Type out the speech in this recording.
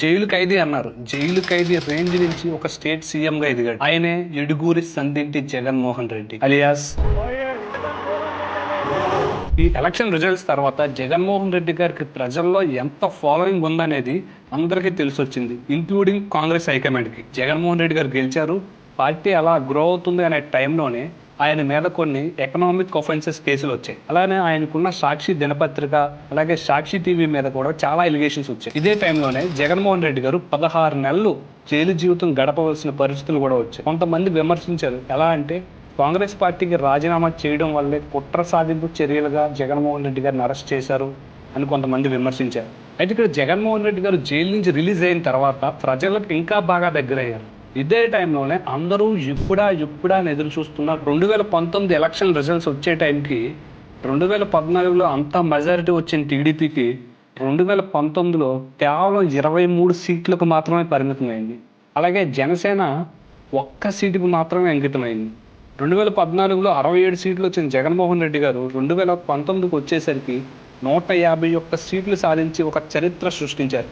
Jail ఖైదీ అన్నారు. Jail ఖైదీ range నుంచి ఒక స్టేట్ సీఎంగా ఎదిగాడు. ఆయనే ఎడుగూరి సందింటి జగన్మోహన్ రెడ్డి అలియాస్. ఈ ఎలక్షన్ రిజల్ట్స్ తర్వాత జగన్మోహన్ రెడ్డి గారికి ప్రజల్లో ఎంత ఫాలోయింగ్ ఉందనేది అందరికీ తెలిసొచ్చింది, ఇంక్లూడింగ్ కాంగ్రెస్ హైకమాండ్కి. జగన్మోహన్ రెడ్డి గారు గెలిచారు, పార్టీ అలా గ్రో అవుతుంది అనే టైంలోనే ఆయన మీద కొన్ని ఎకనామిక్ ఒఫెన్సెస్ కేసులు వచ్చాయి. అలానే ఆయనకున్న సాక్షి దినపత్రిక, అలాగే సాక్షి టీవీ మీద కూడా చాలా ఎలిగేషన్స్ వచ్చాయి. ఇదే టైంలోనే జగన్మోహన్ రెడ్డి గారు 16 నెలలు జైలు జీవితం గడపవలసిన పరిస్థితులు కూడా వచ్చాయి. కొంతమంది విమర్శించారు. ఎలా అంటే కాంగ్రెస్ పార్టీకి రాజీనామా చేయడం వల్లే కుట్ర సాధింపు చర్యలుగా జగన్మోహన్ రెడ్డి గారిని అరెస్ట్ చేశారు అని కొంతమంది విమర్శించారు. అయితే ఇక్కడ జగన్మోహన్ రెడ్డి గారు జైలు నుంచి రిలీజ్ అయిన తర్వాత ప్రజలకు ఇంకా బాగా దగ్గరయ్యారు. ఇదే టైంలోనే అందరూ ఎప్పుడా అని ఎదురు చూస్తున్న 2019 ఎలక్షన్ రిజల్ట్స్ వచ్చే టైంకి 2014లో అంత మెజారిటీ వచ్చిన టీడీపీకి 2019లో కేవలం 23 సీట్లకు మాత్రమే పరిమితమైంది. అలాగే జనసేన ఒక్క సీటుకు మాత్రమే అంకితమైంది. 2014లో 67 సీట్లు వచ్చిన జగన్మోహన్ రెడ్డి గారు 2019కి వచ్చేసరికి 151 సీట్లు సాధించి ఒక చరిత్ర సృష్టించారు.